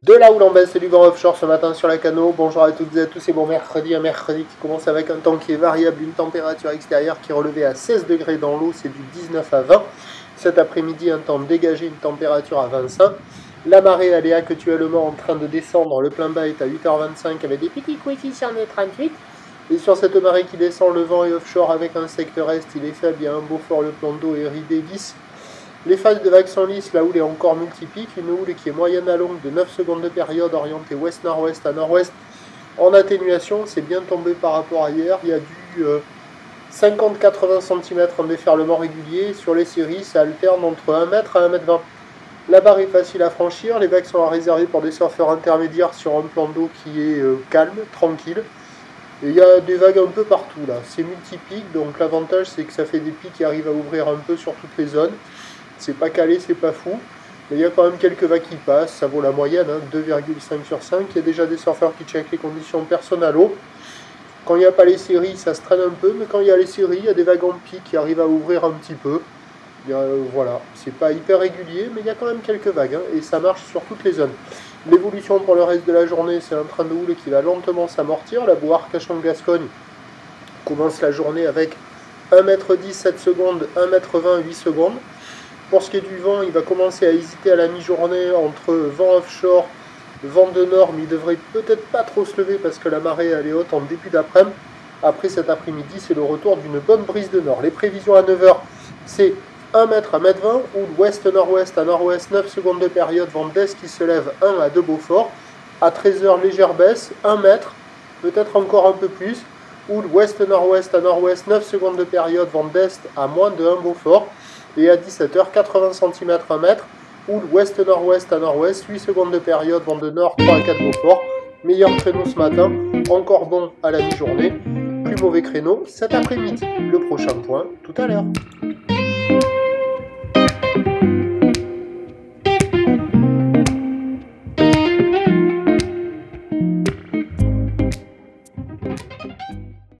De la houle en baisse et du vent offshore ce matin sur la Cano. Bonjour à toutes et à tous et bon mercredi. Un mercredi qui commence avec un temps qui est variable, une température extérieure qui est relevée à 16 degrés dans l'eau, c'est du 19 à 20. Cet après-midi, un temps dégagé, une température à 25. La marée, elle est actuellement en train de descendre. Le plein bas est à 8h25 avec des petits coefficients de 38. Et sur cette marée qui descend, le vent est offshore avec un secteur est, il est faible, il y a un Beaufort, le plan d'eau et Davis. Les phases de vagues sont lisses, la houle est encore multipique, une houle qui est moyenne à longue de 9 secondes de période, orientée ouest-nord-ouest à nord-ouest. En atténuation, c'est bien tombé par rapport à hier, il y a du 50-80 cm en déferlement régulier. Sur les séries, ça alterne entre 1 m à 1 m 20. La barre est facile à franchir, les vagues sont à réserver pour des surfeurs intermédiaires sur un plan d'eau qui est calme, tranquille. Et il y a des vagues un peu partout là, c'est multipique, donc l'avantage c'est que ça fait des pics qui arrivent à ouvrir un peu sur toutes les zones. C'est pas calé, c'est pas fou, mais il y a quand même quelques vagues qui passent, ça vaut la moyenne, 2,5 sur 5. Il y a déjà des surfeurs qui checkent les conditions personnes à l'eau. Quand il n'y a pas les séries, ça se traîne un peu, mais quand il y a les séries, il y a des vagues en pic qui arrivent à ouvrir un petit peu. Voilà, c'est pas hyper régulier, mais il y a quand même quelques vagues, et ça marche sur toutes les zones. L'évolution pour le reste de la journée, c'est un train de houle qui va lentement s'amortir. La boue Arcachon-Gascogne commence la journée avec 1 m 10, 7 secondes, 1 m 20, 8 secondes. Pour ce qui est du vent, il va commencer à hésiter à la mi-journée entre vent offshore, vent de nord, mais il devrait peut-être pas trop se lever parce que la marée elle est haute en début d'après-midi. Après cet après-midi, c'est le retour d'une bonne brise de nord. Les prévisions à 9 h, c'est 1 m à 1 m 20, houle ouest-nord-ouest à nord-ouest, 9 secondes de période, vent d'est qui se lève 1 à 2 Beaufort. À 13 h, légère baisse, 1 m, peut-être encore un peu plus. Houle ouest-nord-ouest à nord-ouest, 9 secondes de période, vent d'est à moins de 1 Beaufort. Et à 17 h, 80 cm 1 m, houle ouest-nord-ouest à nord-ouest, 8 secondes de période, vent de nord 3 à 4 Beaufort. Meilleur créneau ce matin, encore bon à la mi-journée, plus mauvais créneau cet après-midi. Le prochain point tout à l'heure.